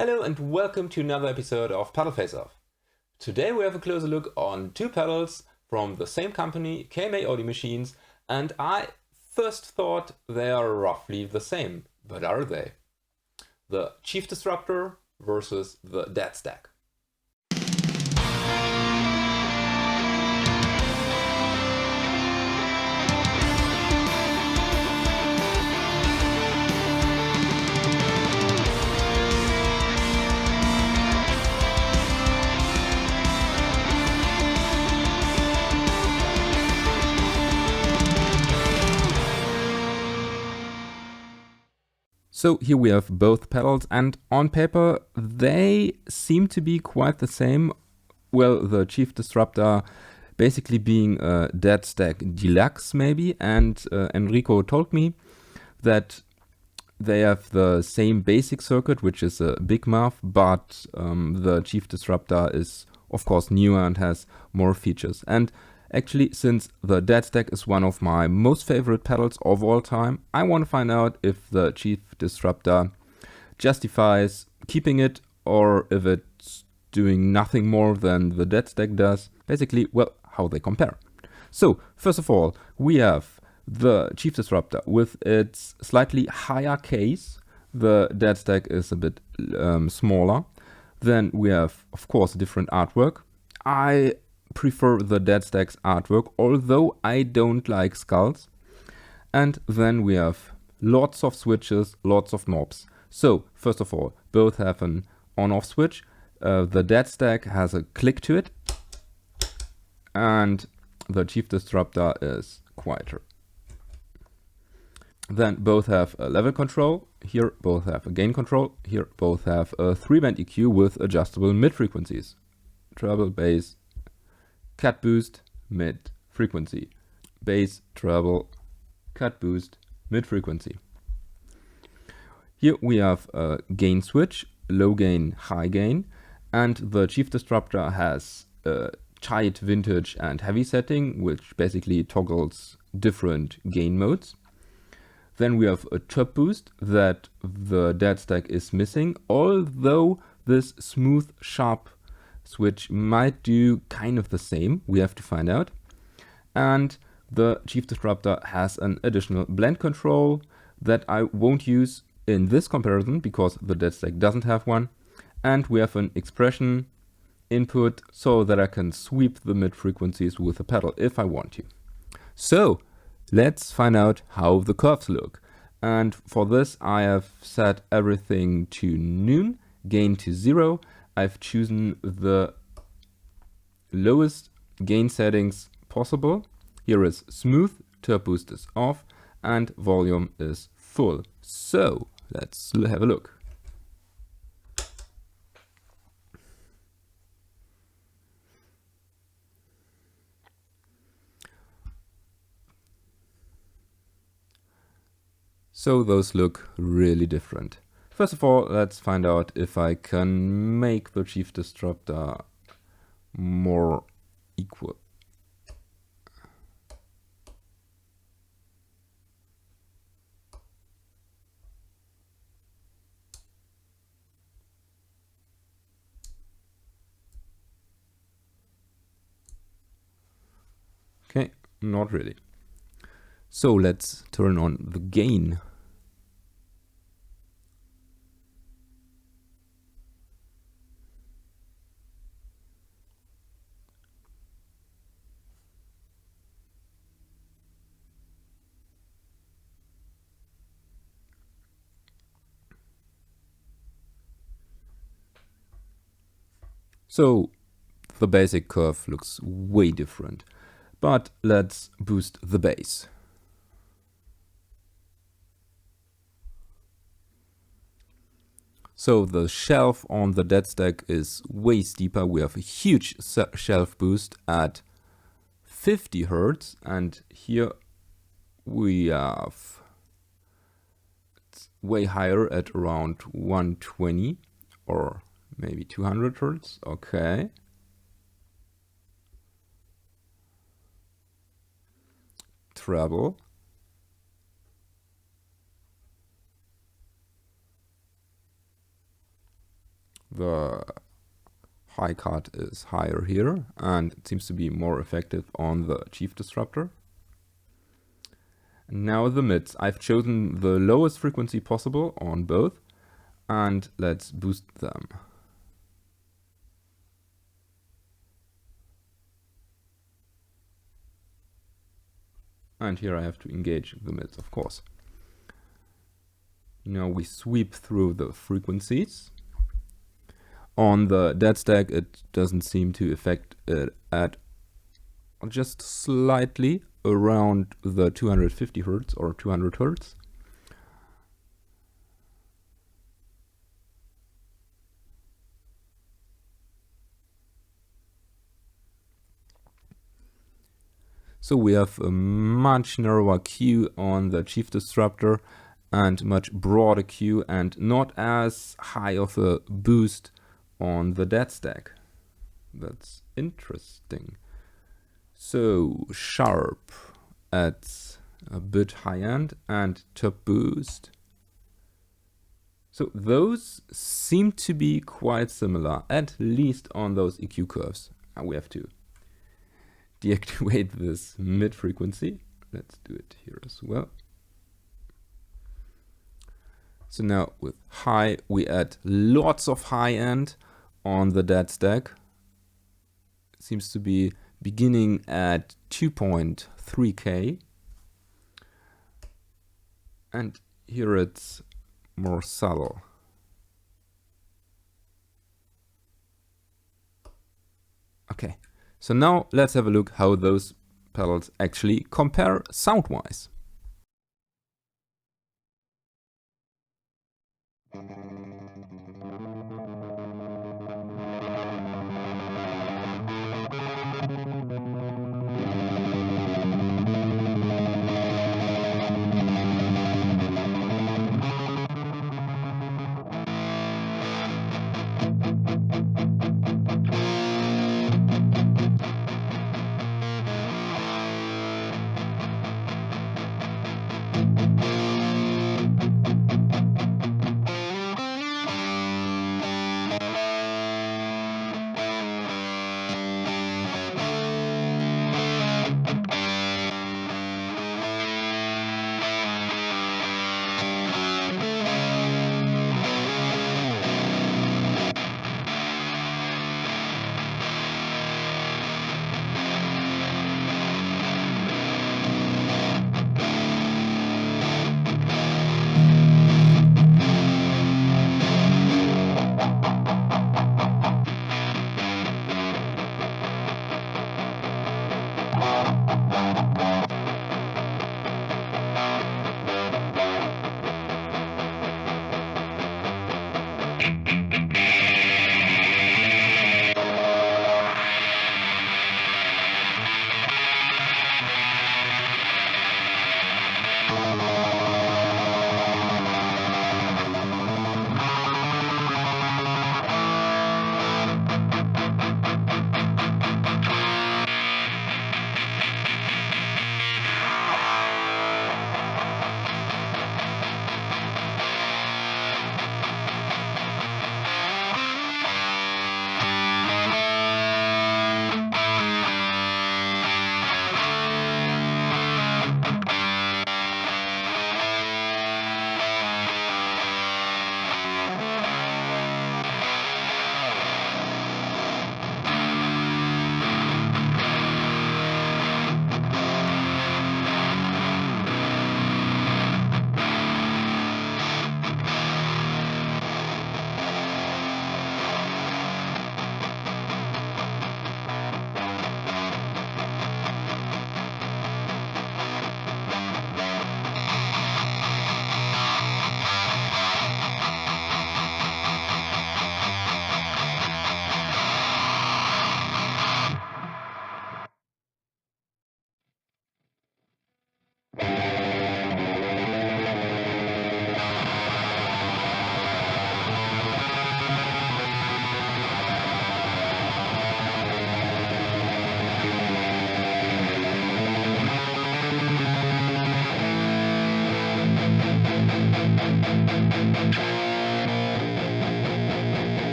Hello and welcome to another episode of Pedal Face Off. Today we have a closer look on two pedals from the same company, KMA Audio Machines, and I first thought they are roughly the same, but are they? The Chief Disruptor versus the Dead Stag. So here we have both pedals, and on paper they seem to be quite the same. Well, the Chief Disruptor basically being a Dead Stag Deluxe maybe, and Enrico told me that they have the same basic circuit, which is a big muff, but the Chief Disruptor is of course newer and has more features. And actually, since the Dead Stag is one of my most favorite pedals of all time, I want to find out if the Chief Disruptor justifies keeping it or if it's doing nothing more than the Dead Stag does. Basically, well, how they compare. So, first of all, we have the Chief Disruptor with its slightly higher case. The Dead Stag is a bit smaller. Then we have, of course, different artwork. I prefer the Dead Stag's artwork, although I don't like skulls. And then we have lots of switches, lots of knobs. So, first of all, both have an on-off switch. The Dead Stag has a click to it, and the Chief Disruptor is quieter. Then both have a level control. Here both have a gain control. Here both have a 3-band EQ with adjustable mid-frequencies. Treble, bass, cut boost, mid frequency. Bass, treble, cut boost, mid frequency. Here we have a gain switch, low gain, high gain, and the Chief Disruptor has a tight, vintage and heavy setting, which basically toggles different gain modes. Then we have a top boost that the Dead Stag is missing, although this smooth, sharp switch might do kind of the same. We have to find out. And the Chief Disruptor has an additional blend control that I won't use in this comparison because the Dead Stag doesn't have one. And we have an expression input so that I can sweep the mid frequencies with the pedal if I want to. So let's find out how the curves look. And for this I have set everything to noon, gain to 0. I've chosen the lowest gain settings possible. Here is smooth, turbo boost is off, and volume is full. So let's have a look. So those look really different. First of all, let's find out if I can make the Chief Disruptor more equal. Okay, not really. So let's turn on the gain. So the basic curve looks way different, but let's boost the bass. So the shelf on the Dead Stag is way steeper. We have a huge shelf boost at 50 Hz, and here we have it's way higher at around 120 or maybe 200 Hz. Okay. Treble. The high cut is higher here, and it seems to be more effective on the Chief Disruptor. And now the mids. I've chosen the lowest frequency possible on both, and let's boost them. And here I have to engage the mids, of course. Now we sweep through the frequencies. On the dead stack, it doesn't seem to affect it at just slightly around the 250 Hertz or 200 Hertz. So we have a much narrower queue on the Chief Disruptor and much broader queue, and not as high of a boost on the dead stack. That's interesting. So sharp at a bit high end and top boost. So those seem to be quite similar, at least on those EQ curves. And we have to deactivate this mid frequency. Let's do it here as well. So now with high, we add lots of high end on the dead stack. It seems to be beginning at 2.3K. And here it's more subtle. Okay, so now let's have a look how those pedals actually compare sound-wise.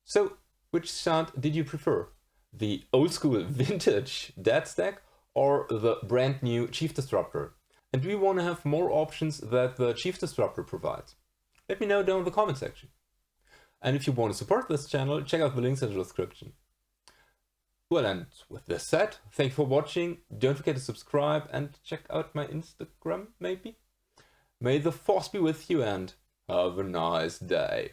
So, which sound did you prefer? The old school vintage dead stack or the brand new Chief Disruptor? And do you want to have more options that the Chief Disruptor provides? Let me know down in the comment section. And if you want to support this channel, check out the links in the description. Well, and with this said, thank you for watching. Don't forget to subscribe and check out my Instagram, maybe. May the force be with you and have a nice day.